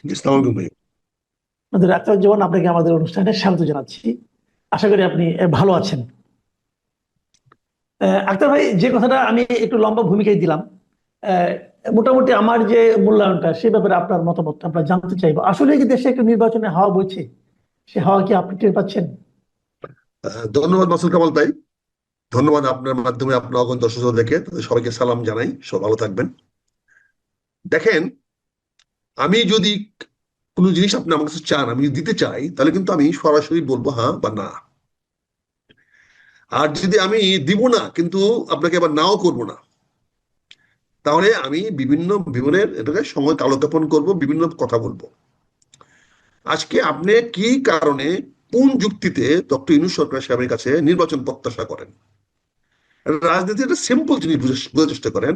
জি, আসসালামু আলাইকুম ভাই। আমাদের আক্তার জীবন আপনাকে আমাদের অনুষ্ঠানে স্বাগত জানাচ্ছি। আশা করি আপনি ভালো আছেন। আক্তার ভাই, যে কথাটা আমি একটু লম্বা ভূমিকায় দিলাম, আহ, মোটামুটি আমার যে মূল্যায়নটা সে ব্যাপারে আপনার মতামত আমরা জানতে চাইবো। আসলে কি দেশে একটু নির্বাচনে হাওয়া বইছে? সে হাওয়া কি আপনি টের পাচ্ছেন? ধন্যবাদ মাসুল কামাল ভাই। ধন্যবাদ, আপনার মাধ্যমে আপনার অগণিত দর্শক দেখে তাদের সবাইকে সালাম জানাই, সব ভালো থাকবেন। দেখেন, আমি যদি কোনো জিনিস আপনি আমার কাছে চান, আমি যদি দিতে চাই, তাহলে কিন্তু আমি সরাসরি বলবো হ্যাঁ বা না। আর যদি আমি দিব না কিন্তু আপনাকে আবার নাও করব না, তাহলে আমি বিভিন্ন বিবরণের এটাকে সময় কালক্ষেপণ করব, বিভিন্ন কথা বলবো। আজকে আপনি কি কারণে, কোন যুক্তিতে ডক্টর ইউনূস সরকার সাহেবের কাছে নির্বাচন প্রত্যাশা করেন? রাজনীতি একটা সিম্পল জিনিস বোঝার চেষ্টা করেন।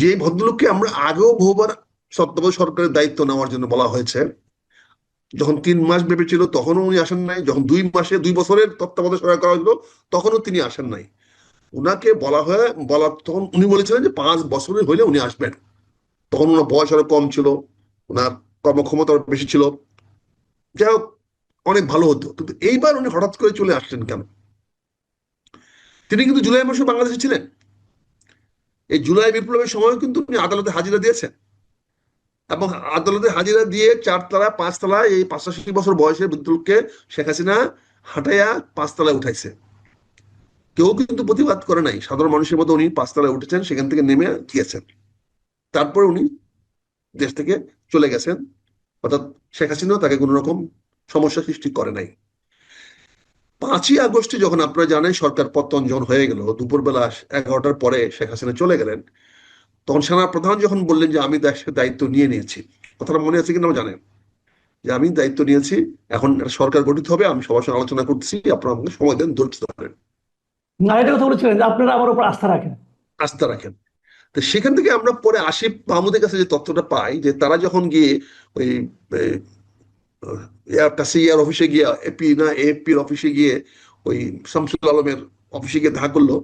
যে ভদ্রলোককে আমরা আগেও বহুবার তত্ত্বাবধায়ক সরকারের দায়িত্ব নেওয়ার জন্য বলা হয়েছে, যখন 3 মাস ব্যাপী ছিল তখনও উনি আসেন নাই, যখন 2 মাসে 2 বছরের তত্ত্বাবধায়ক সরকার করা হলো তখনও তিনি আসেন নাই। উনাকে বলা তখন উনি বলেছিলেন যে 5 বছরের হইলে উনি আসবেন। তখন ওনার বয়স আরো কম ছিল, ওনার কর্মক্ষমতা আরো বেশি ছিল। যাই হোক, অনেক ভালো হতো, কিন্তু এইবার উনি হঠাৎ করে চলে আসলেন কেন? তিনি কিন্তু জুলাই মাসে বাংলাদেশে ছিলেন। এই জুলাই বিপ্লবের সময় কিন্তু উনি আদালতে হাজিরা দিয়েছেন, এবং আদালতে হাজিরা দিয়ে 4 তলা 5 তলা এই 85 বছর বয়সে বিদ্যুৎকে শেখ হাসিনা হাঁটাইয়া 5 তলায় উঠাইছে। কেউ কিন্তু প্রতিবাদ করে নাই, সাধারণ মানুষের মতো উনি 5 তলায় উঠেছেন, সেখান থেকে নেমে গিয়েছেন। তারপরে উনি দেশ থেকে চলে গেছেন, অর্থাৎ শেখ হাসিনা তাকে কোনো রকম সমস্যা সৃষ্টি করে নাই। 5ই আগস্টে যখন আপনারা জানেন সরকার পতন যখন হয়ে গেল, দুপুরবেলা 11টার পরে শেখ হাসিনা চলে গেলেন, তখন সেনা প্রধান যখন বললেন যে আমি দেশের দায়িত্ব নিয়ে নিয়েছি, কথাটা মনে আছে কিনা জানেন? যে আমি দায়িত্ব নিয়েছি, এখন একটা সরকার গঠিত হবে, আমি সবার সঙ্গে আলোচনা করতেছি, আপনারা আমাকে সময় দেন, ধৈর্য ধরেন, না, এটা কথা বলেছিলেন যে আপনারা আমার উপর আস্থা রাখেন। আস্থা রাখেন। তো সেখান থেকে আমরা পরে আসিফ মাহমুদের কাছে যে তথ্যটা পাই, যে তারা যখন গিয়ে ওই কাছে ইয়ার অফিসে গিয়ে, এপি না এএফপির অফিসে গিয়ে ওই শামসুল আলমের অফিসে গিয়ে দেখা করলো,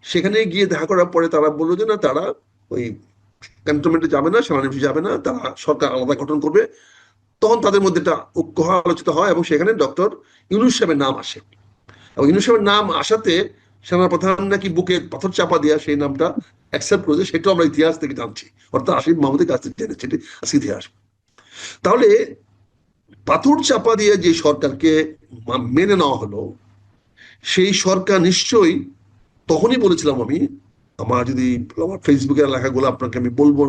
সেখানে গিয়ে দেখা করার পরে তারা বললো যে না, তারা ওই ক্যান্টনমেন্টে যাবে না, সেনানিবাসে যাবে না, তারা সরকার আলাদা গঠন করবে। তখন তাদের মধ্যে একটা ঐক্য আলোচিত হয়, এবং সেখানে ডক্টর ইউনূস সাহেবের নাম আসে। এবং ইউনূস সাহেবের নাম আসাতে সেনাপ্রধান নাকি বুকে পাথর চাপা দিয়া সেই নামটা অ্যাকসেপ্ট করেছে, সেটাও আমরা ইতিহাস থেকে জানছি, অর্থাৎ আসিফ মাহমুদের কাছ থেকে জেনেছি, এটি আজকে ইতিহাস। তাহলে পাথর চাপা দিয়ে যে সরকারকে মেনে নেওয়া হলো, সেই সরকার নিশ্চয়ই, তখনই বলেছিলাম আমি, আমার যদি আমার ফেসবুকের লেখাগুলো আপনাকে আমি বলবো,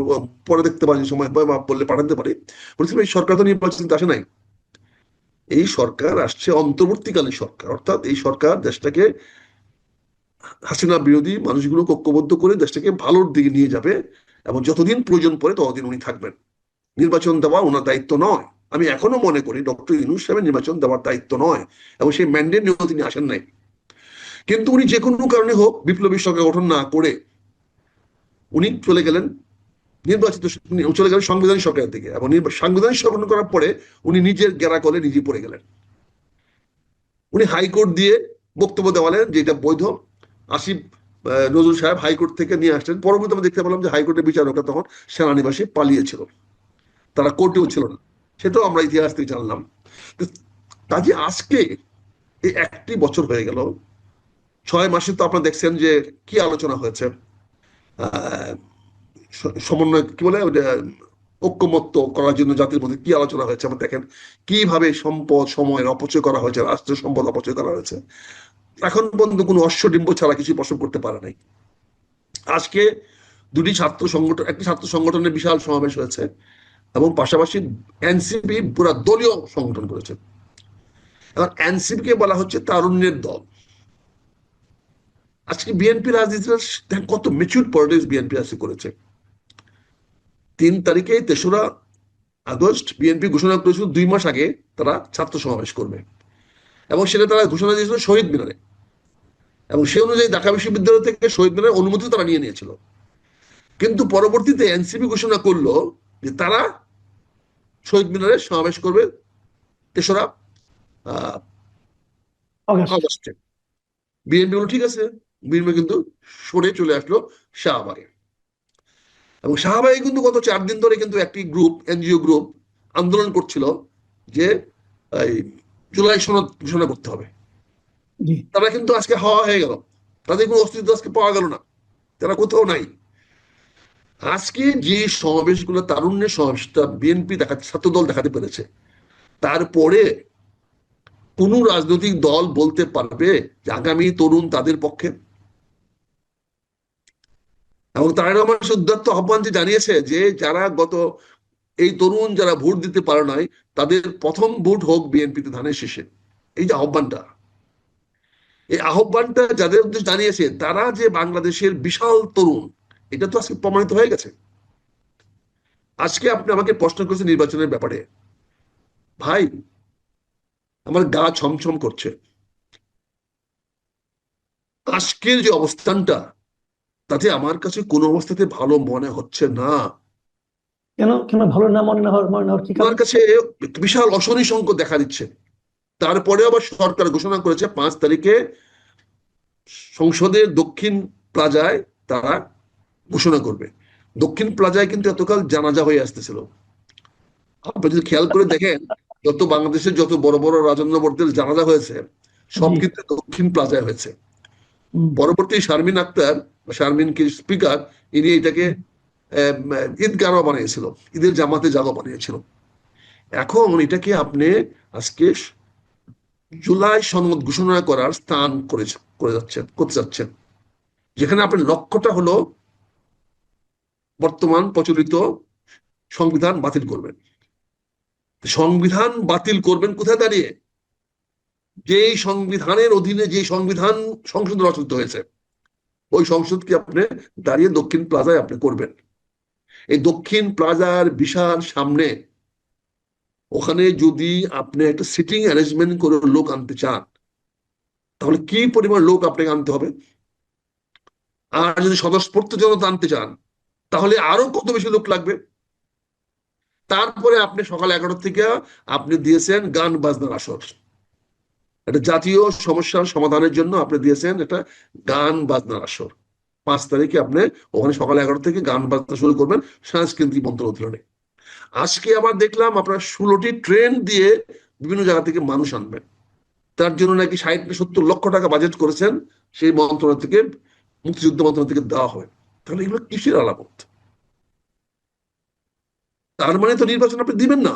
পরে দেখতে পারি, সময় বা বললে পাঠাতে পারি। বলেছিলাম এই সরকার তো নির্বাচিত আসে নাই, এই সরকার আসছে অন্তর্বর্তীকালীন সরকার, অর্থাৎ এই সরকার দেশটাকে হাসিনা বিরোধী মানুষগুলো ঐক্যবদ্ধ করে দেশটাকে ভালোর দিকে নিয়ে যাবে, এবং যতদিন প্রয়োজন পড়ে ততদিন উনি থাকবেন। নির্বাচন দেওয়া ওনার দায়িত্ব নয়। আমি এখনো মনে করি ডক্টর ইউনূস সাহেবের নির্বাচন দেওয়ার দায়িত্ব নয়, এবং সেই ম্যান্ডেট নিয়েও তিনি আসেন নাই। কিন্তু উনি যে কোনো কারণে হোক বিপ্লবী সরকার গঠন না করে উনি চলে গেলেন নির্বাচিত, চলে গেলেন সাংবিধানিক সরকারের দিকে, এবং সাংবিধানিক সরকার গঠন করার পরে উনি নিজের গেরা কলে নিজে পড়ে গেলেন। উনি হাইকোর্ট দিয়ে বক্তব্য দেওয়ালেন যেটা বৈধ। আসিফ নজরুল সাহেব হাইকোর্ট থেকে নিয়ে আসলেন, পরবর্তী আমরা দেখতে পেলাম যে হাইকোর্টের বিচারকরা তখন সেনানিবাসে পালিয়েছিল, তারা কোর্টেও ছিল না, সেটাও আমরা ইতিহাস থেকে জানলাম। কাজে আজকে এই 1টি বছর হয়ে গেল, 6 মাসে তো আপনারা দেখছেন যে কি আলোচনা হয়েছে। আহ সমন্বয় কি বলে ওটা, ঐক্যমত্য করার জন্য জাতির মধ্যে কি আলোচনা হয়েছে, আমরা দেখেন কিভাবে সম্পদ সময়ের অপচয় করা হয়েছে, রাষ্ট্রের সম্পদ অপচয় করা হয়েছে। এখন পর্যন্ত কোনো অশ্বডিম্ব ছাড়া কিছু প্রসব করতে পারে নাই। আজকে একটি ছাত্র সংগঠনের বিশাল সমাবেশ হয়েছে, এবং পাশাপাশি এনসিপি পুরা দলীয় সংগঠন করেছে। এবার এনসিপি কে বলা হচ্ছে তারুণ্যের দল। আজকে বিএনপি রাজনীতিটা দেখেন কত মেচুর পলিটিক্স বিএনপি আজকে করেছে। 3 তারিখে 3রা আগস্ট বিএনপি ঘোষণা করেছিল 2 মাস আগে তারা ছাত্র সমাবেশ করবে, এবং সেটা তারা ঘোষণা দিয়েছিল শহীদ মিনারে, এবং সে অনুযায়ী ঢাকা বিশ্ববিদ্যালয় থেকে শহীদ মিনারের অনুমতি তারা নিয়ে নিয়েছিল। কিন্তু পরবর্তীতে এনসিপি ঘোষণা করলো যে তারা শহীদ মিনারে সমাবেশ করবে 3রা আগস্টে। অগাস্ট। বিএনপি বলল ঠিক আছে। বিএনপি কিন্তু সরে চলে আসলো শাহবাগে, এবং শাহবাগে কিন্তু গত 4 দিন ধরে কিন্তু একটি গ্রুপ, এনজিও গ্রুপ, আন্দোলন করছিল যে এই জুলাই সনদ ঘোষণা করতে হবে, জি। তারা কিন্তু আজকে হাওয়া হয়ে গেল, তাদের কোনো অস্তিত্ব আজকে পাওয়া গেল না, তারা কোথাও নাই। আজকে যে সমাবেশগুলো, তারুণ্যের সমাবেশটা বিএনপি দেখাচ্ছে, ছাত্রদল দেখাতে পেরেছে, তারপরে কোন রাজনৈতিক দল বলতে পারবে যে আগামী তরুণ তাদের পক্ষে? এবং তারেক রহমান উদ্যত্ত আহ্বান যে জানিয়েছে যে যারা এই তরুণ যারা ভোট দিতে পারে নাই, তাদের প্রথম ভোট হোক বিএনপিতে ধানের শীষে, এই যে আহ্বানটা, এই আহ্বানটা যাদের উদ্দেশ্যে জানিয়েছে তারা যে বাংলাদেশের বিশাল তরুণ, এটা তো আজকে প্রমাণিত হয়ে গেছে। আজকে আপনি আমাকে প্রশ্ন করেছেন নির্বাচনের ব্যাপারে, ভাই আমার গা ছমছম করছে। আজকের যে অবস্থানটা, তাতে আমার কাছে কোনো অবস্থাতে ভালো মনে হচ্ছে না। কেন কেন ভালো না মনে না হওয়ার কি আমার কারণ? কাছে বিশাল অশনি সংকট দেখা দিচ্ছে। তারপরে আবার সরকার ঘোষণা করেছে 5 তারিখে সংসদের দক্ষিণ প্লাজায় তারা ঘোষণা করবে। দক্ষিণ প্লাজায় কিন্তু এতকাল জানাজা হয়ে আসতেছিল। আপনি যদি খেয়াল করে দেখেন, বাংলাদেশের যত বড় বড় রাজন্যবর্দের জানাজা হয়েছে, সব জি। কিন্তু দক্ষিণ প্লাজায় হয়েছে। হুম। পরবর্তী শারমিন আক্তার, শারমিন কি স্পিকার, ইনি এটাকে ঈদগাহ বানিয়েছিল, ঈদের জামাতে জাগো বানিয়েছিল। এখন এটাকে আপনি আজকে জুলাই সনদ ঘোষণা করার স্থান করতে যাচ্ছেন, যেখানে আপনার লক্ষ্যটা হলো বর্তমান প্রচলিত সংবিধান বাতিল করবেন। সংবিধান বাতিল করবেন কোথায় দাঁড়িয়ে? যে সংবিধানের অধীনে যে সংবিধান সংসদ রচিত হয়েছে, ওই সংসদকে আপনি দাঁড়িয়ে দক্ষিণ প্লাজায় আপনি করবেন। এই দক্ষিণ প্লাজার বিশাল সামনে, ওখানে যদি আপনি একটা সিটিং অ্যারেঞ্জমেন্ট করে লোক আনতে চান, তাহলে কি পরিমাণ লোক আপনাকে আনতে হবে? আর যদি স্বতঃস্ফূর্ত জনতা আনতে চান, তাহলে আরো কত বেশি লোক লাগবে? তারপরে আপনি সকাল 11টা থেকে আপনি দিয়েছেন গান বাজনার আসর, একটা জাতীয় সমস্যার সমাধানের জন্য আপনি দিয়েছেন একটা গান বাজনার আসর। 5 তারিখে আপনি ওখানে সকাল 11টা থেকে গান বাজনা শুরু করবেন সাংস্কৃতিক মন্ত্রণালয়ে। আজকে আবার দেখলাম আপনার 16টি ট্রেন দিয়ে বিভিন্ন জায়গা থেকে মানুষ আনবেন। তার জন্য নাকি 60-70 লক্ষ টাকা বাজেট করেছেন, সেই মন্ত্রণালয় থেকে, মুক্তিযুদ্ধ মন্ত্রণালয় থেকে দেওয়া হয়। তাহলে এগুলো কিসের আলামত? তার মানে তো নির্বাচন আপনি দিবেন না।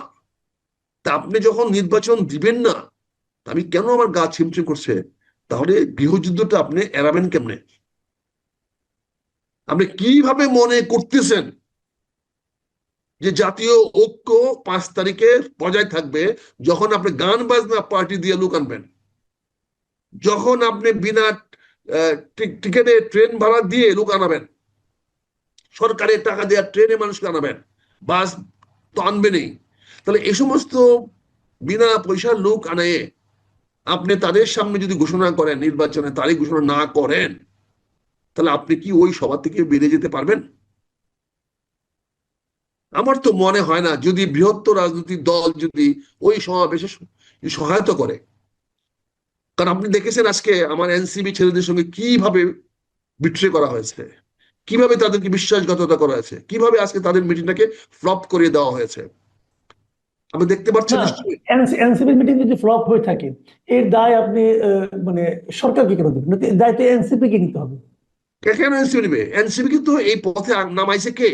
তা আপনি যখন নির্বাচন দিবেন না, আমি কেন আমার গা ছিমছিম করছে, তাহলে গৃহযুদ্ধটা আপনি এড়াবেন কেমনে? আপনি কিভাবে মনে করতেছেন যে জাতীয় ঐক্য 5 তারিখে বজায় থাকবে যখন আপনি গান বাজনা পার্টি দিয়ে লোক আনবেন, যখন আপনি বিনা টিকেটে ট্রেন ভাড়া দিয়ে লোক আনাবেন, সরকারের টাকা দেওয়া ট্রেনে মানুষকে আনাবেন, বাস তো আনবেনই। তাহলে এই সমস্ত বিনা পয়সার লোক আনায় আপনি তাদের সামনে যদি ঘোষণা করেন, নির্বাচনে তারিখ ঘোষণা না করেন, তাহলে আপনি কি ওই সভা থেকে বেরিয়ে যেতে পারবেন? আমার তো মনে হয় না। যদি বৃহত্তর রাজনৈতিক দল যদি ওই সমাবেশে সহায়তা করে, কারণ আপনি দেখেছেন আজকে আমার এনসিবি ছেলেদের সঙ্গে কিভাবে বিট্রে করা হয়েছে, কিভাবে তাদেরকে বিশ্বাসঘাতকতা করা হয়েছে, কিভাবে আজকে তাদের মিটিংটাকে ফ্লপ করিয়ে দেওয়া হয়েছে, আপনি দেখতে পাচ্ছেন না, নিশ্চয়ই। এনসিপি মিটিং যদি ফ্লপ হয়ে থাকে, এর দায় আপনি মানে সরকারকে কেন দেবেন? এর দায় তো এনসিপি কে নিতে হবে। কেন এনসিপি নেবে? এনসিপি কিন্তু এই পথে নামাইছে কে?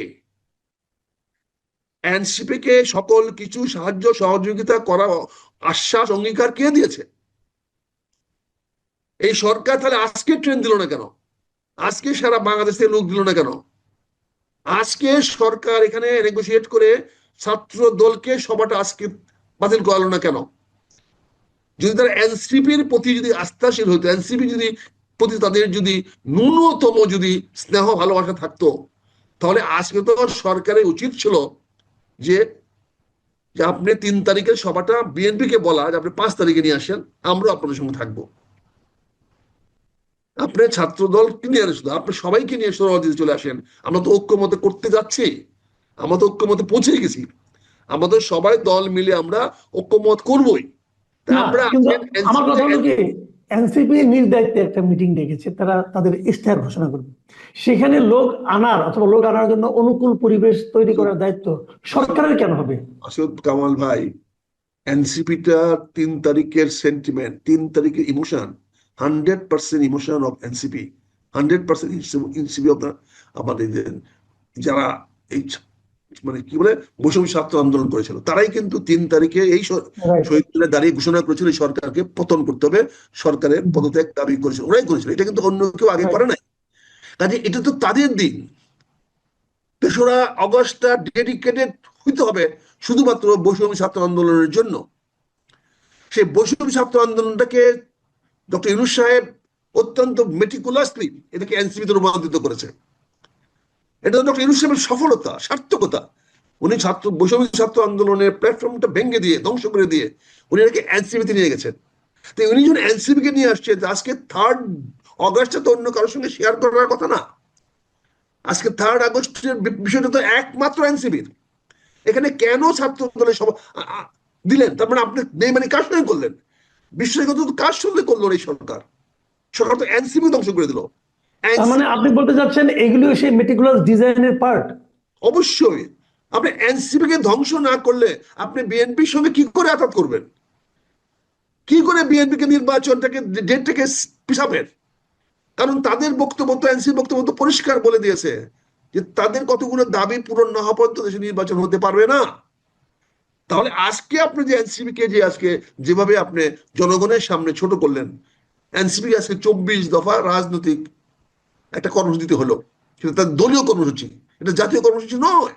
এনসিপি কে সকল কিছু সাহায্য সহযোগিতা করা আশ্বাস অঙ্গীকার কে দিয়েছে? এই সরকার। তাহলে আজকে ট্রেন দিল না কেন? আজকে সারা বাংলাদেশ থেকে লোক দিল না কেন? আজকে সরকার এখানে নেগোসিয়েট করে ছাত্র দলকে সভাটা আজকে বাতিল করালো না কেন? যদি তারা এনসিপির প্রতি যদি আস্থাশীল হইতো, এনসিপি যদি প্রতি তাদের যদি ন্যূনতম যদি স্নেহ ভালোবাসা থাকতো, তাহলে আজকে তো সরকারের উচিত ছিল যে আপনি 3 তারিখের সভাটা বিএনপি কে বলা যে আপনি 5 তারিখে নিয়ে আসেন, আমরা আপনাদের সঙ্গে থাকবো। আপনি ছাত্র দলকে নিয়ে আসুন, আপনি সবাইকে নিয়ে সোহরাওয়ার্দীতে চলে আসেন। আমরা তো ঐক্যমতে করতে যাচ্ছি, আমরা তো ঐক্যমতে পৌঁছে গেছি, আমাদের সবাই দল মিলে আমরা ঐক্যমত করবই। তা না, আমরা কিন্তু আমার কথা হলো কি, এনসিপি নিজ দায়িত্বে একটা মিটিং ডেকেছে, তারা তাদের ইশতেহার ঘোষণা করবে। সেখানে লোক আনার অথবা লোক আনার জন্য অনুকূল পরিবেশ তৈরি করার দায়িত্ব সরকারের কেন হবে? আসদ কামাল ভাই, এনসিপিটা 3 তারিখের সেন্টিমেন্ট, 3 তারিখের emotion, 100% emotion of NCP, 100% NCP of আমাদের যারা এই মানে কি বলে বৈষম্য ছাত্র আন্দোলন করেছিল, তারাই কিন্তু 3 তারিখে এই রাইট। শহীদ মিনারে দাঁড়িয়ে ঘোষণা করেছিল এই সরকারকে পতন করতে হবে, সরকারের পদত্যাগ দাবি করেছিল, ওরাই করেছিল, এটা কিন্তু অন্য কেউ আগে করে নাই। কাজে এটা তো তাদের দিন, 3রা আগস্টটা ডেডিকেটেড হইতে হবে শুধুমাত্র বৈষম্য ছাত্র আন্দোলনের জন্য। সেই বৈষম্য ছাত্র আন্দোলনটাকে ডক্টর ইউনূস সাহেব অত্যন্ত মেটিকুলাসলি এটাকে এনসিপিতে রূপান্তরিত করেছে। এটা ডক্টর ইউনূস সাহেবের সফলতা, সার্থকতা। উনি বৈষম্য ছাত্র আন্দোলনের প্ল্যাটফর্মটা ভেঙে দিয়ে, ধ্বংস করে দিয়ে উনি এটাকে এনসিপিতে নিয়ে গেছেন। তো উনি যখন এনসিপিকে নিয়ে আসছেন, আজকে 3 আগস্টটা তো অন্য কারোর সঙ্গে শেয়ার করার কথা না। আজকে 3 আগস্টের বিষয়টা তো একমাত্র এনসিপির। এখানে কেন ছাত্র দলের সভা দিলেন? তার মানে আপনি বেইমানি কার সঙ্গে করলেন? বিশ্বাসঘাত কার সঙ্গে করলো এই সরকার? সরকার তো এনসিপি ধ্বংস করে দিল। তার মানে আপনি বলতে চাচ্ছেন এগুলো সেই মেটিকুলাস ডিজাইনের পার্ট? অবশ্যই। আপনি এনসিপি কে ধ্বংস না করলে আপনি বিএনপির সঙ্গে কি করে আঘাত করবেন? কি করে বিএনপি কে নির্বাচনটাকে ডেটটাকে পিছাবেন? কারণ তাদের বক্তব্য তো, এনসিপি বক্তব্য তো পরিষ্কার বলে দিয়েছে যে তাদের কতগুলো দাবি পূরণ না হওয়া পর্যন্ত দেশে নির্বাচন হতে পারবে না। তাহলে আজকে আপনি যে এনসিপি কে যে আজকে যেভাবে আপনি জনগণের সামনে ছোট করলেন, এনসিপি আজকে 24 দফা রাজনৈতিক একটা কর্মসূচিতে হলো, সেটা তার দলীয় কর্মসূচি, এটা জাতীয় কর্মসূচি নয়।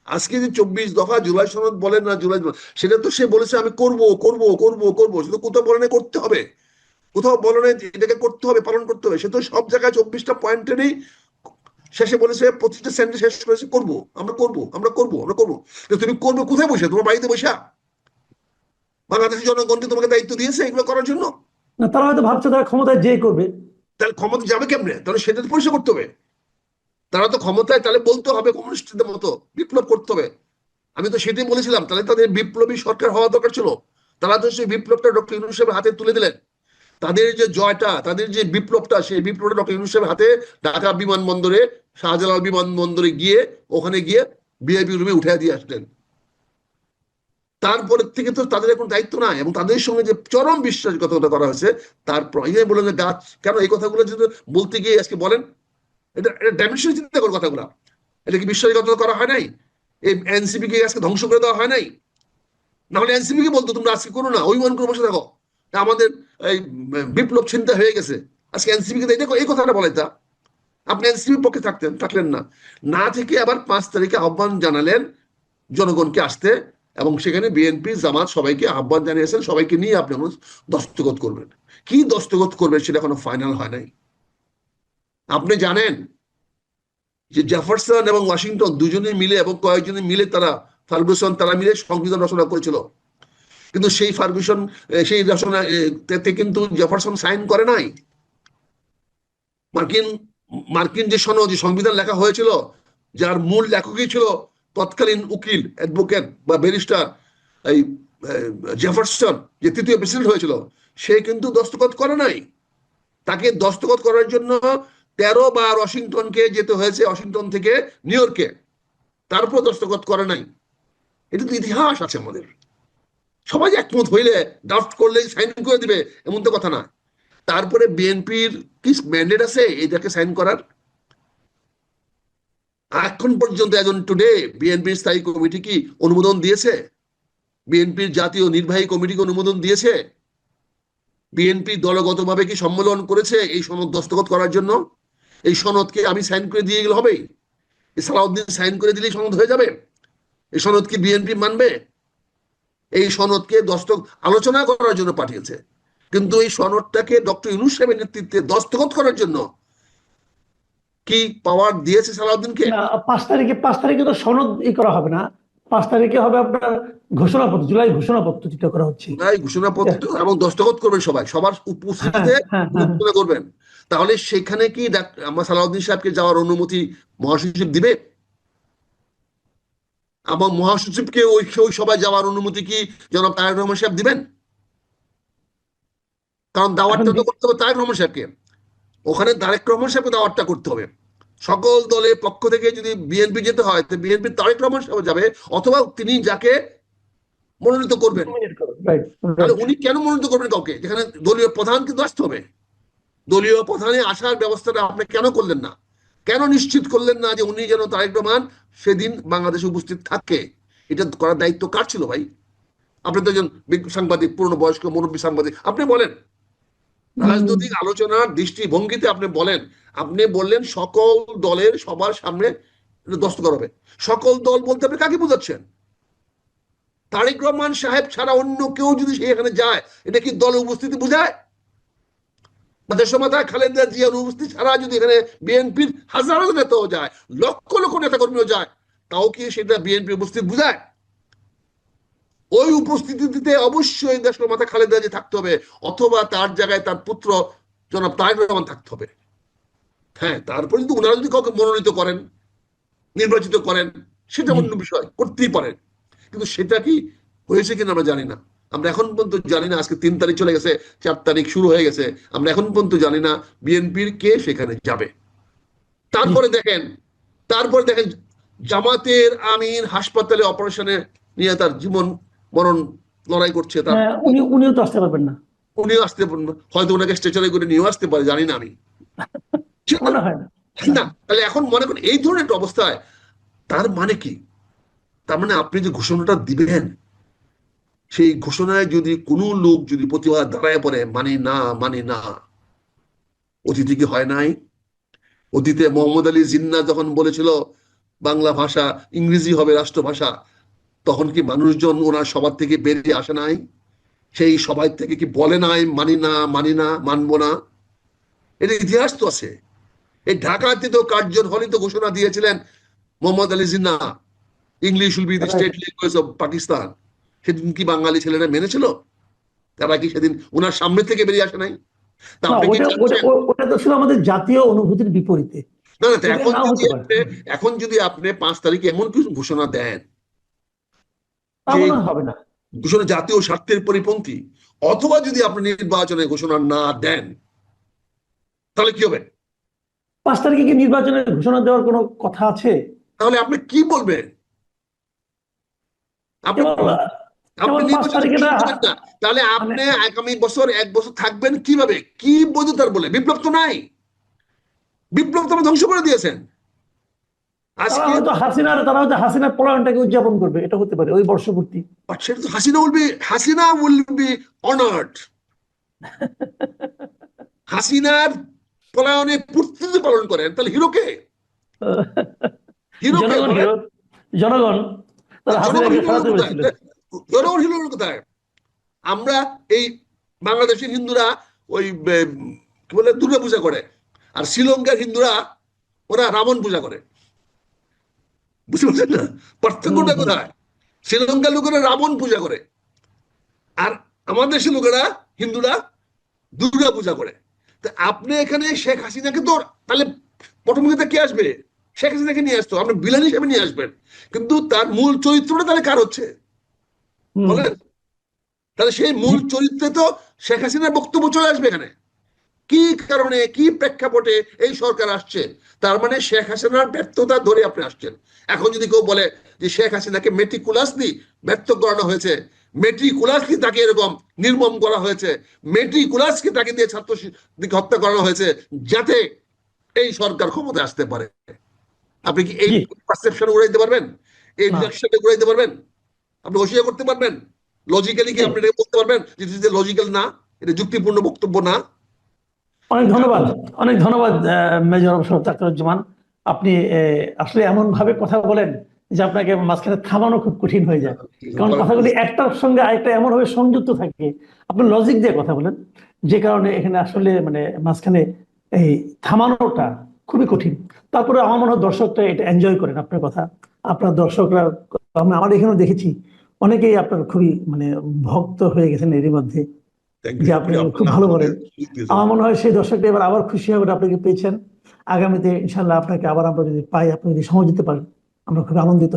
আজকে যে 24 দফা জুলাই সনদ বলেন না, জুলাই সেটা তো সে বলেছে আমি করব করব করব করব, সেটা কোথাও বলে না করতে হবে, কোথাও বলে না এটাকে করতে হবে, পালন করতে হবে। সে তো সব জায়গায় 24টা পয়েন্টেরই শেষে বলেছে, প্রতিটা সেন্টেন্স শেষ করেছে করব, আমরা করব, আমরা করব, আমরা করব। তুমি করবে কোথায় বসে? তোমার বাড়িতে বসে? বাংলাদেশের জনগণকে তোমাকে দায়িত্ব দিয়েছে এগুলো করার জন্য? না, তারা হয়তো ভাবছে তারা ক্ষমতায় যে করবে। তাহলে ক্ষমতা যাবে কেমনে? তাহলে সেটা তো পরিষ্কার করতে হবে। তারা তো ক্ষমতায়, তাহলে বলতে হবে কমিউনিস্টদের মতো বিপ্লব করতে হবে। আমি তো সেটাই বলেছিলাম, তাহলে তাদের বিপ্লবী সরকার হওয়া দরকার ছিল। তারা তো সেই বিপ্লবটা ডক্টর ইউনূস সাহেবের হাতে তুলে দিলেন। তাদের যে জয়টা, তাদের যে বিপ্লবটা, সেই বিপ্লবটা ডক্টর ইউনূস সাহেবের হাতে ঢাকা বিমানবন্দরে, শাহজালাল বিমানবন্দরে গিয়ে, ওখানে গিয়ে ভিআইপি রুমে উঠে দিয়ে আসলেন। তারপরে থেকে তো তাদের এখন দায়িত্ব নাই, এবং তাদের সঙ্গে যে চরম বিশ্বাসঘাতকতা করা হয়েছে, তারপর এই বলেন যে গাছ কেন, এই কথাগুলো যদি বলতে গিয়ে আজকে বলেন, এটা এটা ডাইমেনশন চিন্তা করে কথাগুলো। এটা কি বিশ্বাসঘাতকতা করা হয় নাই? এই এনসিপি কে আজকে ধ্বংস করে দেওয়া হয় নাই? না হলে এনসিপি কে বলতো তোমরা আজকে করো না, অভিমান করে বসে থাকো, আমাদের এই বিপ্লব চিন্তা হয়ে গেছে, আজকে এনসিপি কে এই কথাটা বলাইতা। আপনি এনসিপির পক্ষে থাকলেন না, না থেকে আবার 5 তারিখে আহ্বান জানালেন জনগণকে আসতে, এবং সেখানে বিএনপি জামাত সবাইকে আহ্বান জানিয়েছেন, সবাইকে নিয়ে আপনি দস্তখত করবেন। কি দস্তখত করবেন সেটা এখনো ফাইনাল হয় নাই। আপনি জানেন যে জেফারসন এবং ওয়াশিংটন দুজনে মিলে এবং কয়েকজনে মিলে ফার্গুসন তারা মিলে সংবিধান রচনা করেছিল, কিন্তু সেই ফার্গুসন সেই রচনা কিন্তু জেফারসন সাইন করে নাই। মার্কিন মার্কিন যে সনদ, যে সংবিধান লেখা হয়েছিল, যার মূল লেখকই ছিল তৎকালীন উকিল, অ্যাডভোকেট বা ব্যারিস্টার এই জেফারসন, যে তৃতীয় প্রেসিডেন্ট হয়েছিল, সে কিন্তু দস্তখত করে নাই। তাকে দস্তখত করার জন্য 13 বার ওয়াশিংটনকে যেতে হয়েছে, ওয়াশিংটন থেকে নিউ ইয়র্কে, তারপর দস্তখত করে নাই। এটা তো ইতিহাস আছে আমাদের। সবাই একমত হইলে ড্রাফট করলে সাইন করে দিবে এমন তো কথা না। তারপরে বিএনপির কি ম্যান্ডেট আছে এটাকে সাইন করার? এখন পর্যন্ত এখন টুডে বিএনপির স্থায়ী কমিটি কি অনুমোদন দিয়েছে? বিএনপির জাতীয় নির্বাহী কমিটিকে অনুমোদন দিয়েছে? বিএনপি দলগতভাবে কি সম্মেলন করেছে এই সনদ দস্তখত করার জন্য? এই সনদকে আমি সাইন করে দিয়ে গেলে হবে? সালাউদ্দিন সাইন করে দিলেই সনদ হয়ে যাবে? এই সনদ কি বিএনপি মানবে? এই সনদকে আলোচনা করার জন্য পাঠিয়েছে, কিন্তু এই সনদটাকে ডক্টর ইউনূস সাহেবের নেতৃত্বে দস্তখত করার জন্য কি পাওয়ার দিয়েছে সালাউদ্দিনকে? না, 5 তারিখে তো সনদ করা হবে না। 5 তারিখে হবে আপনার ঘোষণাপত্র, জুলাই ঘোষণাপত্র যেটা করা হচ্ছে। জুলাই ঘোষণাপত্র এবং দস্তখত করবেন সবাই, সবার হ্যাঁ, উপস্থিতিতে হ্যাঁ, হ্যাঁ। ঘোষণা করবেন। তাহলে সেখানে কি আমার সালাউদ্দিন সাহেবকে যাওয়ার অনুমতি মহাসচিব দিবে? এবং মহাসচিবকে ওই সভায় যাওয়ার অনুমতি কি জনাব তারেক রহমান সাহেব দিবেন? কারণ এখন দাওয়াতটা তো করতে হবে তারেক রহমান সাহেবকে, ওখানে তারেক রহমান সাহেবকে দাওয়াতটা করতে হবে। সকল দলের পক্ষ থেকে যদি বিএনপি যেতে হয় তো বিএনপি তারেক রহমান সাহেব যাবে, অথবা তিনি যাকে মনোনীত করবেন। রাইট, তাহলে রাইট। উনি কেন মনোনীত করবেন কাউকে, যেখানে দলীয় প্রধান কিন্তু আসতে হবে? দলীয় প্রধানে আসার ব্যবস্থাটা আপনি কেন করলেন না? কেন নিশ্চিত করলেন না যে উনি যেন তারেক রহমান সেদিন বাংলাদেশে উপস্থিত থাকে? এটা করার দায়িত্ব কার ছিল ভাই? আপনি তো একজন সাংবাদিক, পুরনো বয়স্ক মুরব্বী সাংবাদিক, আপনি বলেন। রাজনৈতিক আলোচনার দৃষ্টিভঙ্গিতে আপনি বলেন। আপনি বললেন সকল দলের সবার সামনে দস্তখত হবে। সকল দল বলতে আপনি কাকে বোঝাচ্ছেন? তারেক রহমান সাহেব ছাড়া অন্য কেউ যদি সেখানে যায়, এটা কি দলের উপস্থিতি বোঝায়? দেশমাতা খালেদা জিয়ার উপস্থিতি ছাড়া যদি এখানে বিএনপির হাজারো নেতাও যায়, লক্ষ লক্ষ নেতা কর্মীও যায়, তাও কি সেটা বিএনপি উপস্থিত বোঝায়? ওই উপস্থিতিতে অবশ্যই দেশমাতা খালেদা জিয়া থাকতে হবে, অথবা তার জায়গায় তার পুত্র জনাব তারেক রহমান থাকতে হবে। হ্যাঁ, তারপরে যদি ওনারা যদি কাউকে মনোনীত করেন, নির্বাচিত করেন, সেটা জি। অন্য বিষয়, করতেই পারেন। কিন্তু সেটা কি হয়েছে কিনা আমরা জানি না। আমরা এখন পর্যন্ত জানি না। আজকে 3 তারিখ চলে গেছে, 4 তারিখ শুরু হয়ে গেছে, আমরা এখন পর্যন্ত জানি না বিএনপির কে সেখানে যাবে। জি। তারপরে দেখেন জামাতের আমির হাসপাতালে অপারেশনে নিয়ে তার জীবন মরণ লড়াই করছে। তার হ্যাঁ, উনিও তো আসতে পারবেন না। উনিও আসতে পারেন না। হয়তো ওনাকে স্ট্রেচারে করে নিয়েও আসতে পারে, জানি না আমি। ঠিক না? মনে হয় না। না, তাহলে এখন মনে করেন এই ধরনের একটা অবস্থায় তার মানে কি? তার মানে আপনি যে ঘোষণাটা দিবেন, সেই ঘোষণায় যদি কোনো লোক যদি প্রতিবাদ দাঁড়ায় পড়ে, মানি না মানি না, অতীতে কি হয় নাই? অতীতে মোহাম্মদ আলী জিন্নাহ যখন বলেছিল বাংলা ভাষা ইংরেজি হবে রাষ্ট্রভাষা, তখন কি মানুষজন ওনার সবার থেকে বেরিয়ে আসে নাই? সেই সবাই থেকে কি বলে নাই মানি না মানি না, মানবো না? এটা ইতিহাস তো আছে। এই ঢাকাতে তো কার্জন হলে তো ঘোষণা দিয়েছিলেন Mohammad Ali Jinnah, English will be the right. State language of Pakistan. সেদিন কি বাঙালি ছেলেরা মেনেছিল? তারা কি সেদিন ওনার সামনে থেকে বেরিয়ে আসে নাই? তা না, আপনি কি ওটা ওটা চাচ্ছেন? ওটা তো ছিল আমাদের জাতীয় অনুভূতির বিপরীতে। না না, এটা নাও হতে পারে। এখন যদি আপনি 5 তারিখে এমন কিছু ঘোষণা দেন তা যে মনে হয় হবে না। ঘোষণা জাতীয় স্বার্থের পরিপন্থী, অথবা যদি আপনি নির্বাচনে ঘোষণা না দেন, তাহলে কি হবে? 5 তারিখে কি নির্বাচনের ঘোষণা দেওয়ার কোনো কথা আছে? তাহলে আপনি কি বলবেন? আপনি কেবল আপনি কেবল পাঁচ নির্বাচনে তারিখে ঘোষণা না। দেবেন না, তাহলে মানে আপনি আগামী বছর 1 বছর থাকবেন কিভাবে? কি বৈধতার বলে? বিপ্লব তো নাই। বিপ্লব তো আপনি ধ্বংস করে দিয়েছেন। আজকে তারা হয়তো হাসিনার পলায়নটাকে উদযাপন করবে, এটা হতে পারে ওই বর্ষপূর্তি। বাট সেটা তো হাসিনা উইল বি অনার্ড। হাসিনার পলায়নে পূর্তি পালন করেন, তাহলে হিরোকে হিরোকে জনগণ বলেন। হিরো, জনগণ তারা জনগণ হাসিনাকে হিরো সরাতে কোথায়? পেরেছিল। জনগণ হিরো কোথায়? আমরা এই বাংলাদেশের হিন্দুরা ওই কি বলে দুর্গা পূজা করে, আর শ্রীলঙ্কার হিন্দুরা ওরা রাবণ পূজা করে। বুঝতে পারছেন না হম, পার্থক্যটা হম। কোথায়? শ্রীলঙ্কার লোকেরা রাবণ পূজা করে, আর আমাদের দেশের লোকেরা হিন্দুরা দুর্গা পূজা করে। তা আপনি এখানে শেখ হাসিনাকে তো তাহলে পটভূমিতে কে আসবে? শেখ হাসিনাকে নিয়ে আসতো, আপনি ভিলেন হিসেবে নিয়ে আসবেন, কিন্তু তার মূল চরিত্রটা তাহলে কার হচ্ছে হম। বলেন? তাহলে সেই জি। মূল চরিত্রে তো শেখ হাসিনার বক্তব্য চলে আসবে এখানে। কি কারণে, কি প্রেক্ষাপটে এই সরকার আসছে? তার মানে শেখ হাসিনার ব্যর্থতা ধরে আপনি আসছেন। এখন যদি কেউ বলে যে শেখ হাসিনাকে মেটিকুলাসলি ব্যর্থ করানো হয়েছে, মেট্রিকুলাসলি তাকে এরকম নির্মম করা হয়েছে, মেট্রিকুলাসকে তাকে দিয়ে ছাত্রদিকে হত্যা করানো হয়েছে যাতে এই সরকার ক্ষমতায় আসতে পারে, আপনি কি এই জি। পারসেপশন উড়াইতে পারবেন? এই না। রিয়াকশনটা উড়াইতে পারবেন? আপনি অস্বীকার করতে পারবেন? লজিক্যালি কি জি। আপনি এটা বলতে পারবেন যে লজিক্যাল না, এটা যুক্তিপূর্ণ বক্তব্য না? অনেক ধন্যবাদ। অনেক ধন্যবাদ মেজর অবসর তাকরুজ্জামান। আপনি আসলে এমন ভাবে কথা বলেন যে আপনাকে মাঝখানে থামানো খুব কঠিন হয়ে যায়, কারণ কথাগুলি একটার সঙ্গে আরেকটা এমন ভাবে সংযুক্ত থাকে। আপনি লজিক দিয়ে কথা বলেন, যে কারণে এখানে আসলে মানে মাঝখানে এই থামানোটা খুবই কঠিন। তারপরে আমার মনে হয় দর্শকরা এটা এনজয় করেন আপনার কথা। আপনার দর্শকরা, আমার এখানেও দেখেছি অনেকেই আপনার খুবই মানে ভক্ত হয়ে গেছেন এরই মধ্যে, থ্যাংক যে ইউ, আপনি খুব আপনাকে ভালো আমাকে বলেন। সুযোগ দিয়েছেন। আমার মনে হয় সেই দর্শকটা এবার আবার খুশি হবে আপনাকে পেয়েছেন। আগামীতে ইনশাল্লাহ আপনাকে আবার আমরা যদি পাই, আপনি যদি সময় দিতে পারেন, আমরা খুব আনন্দিত।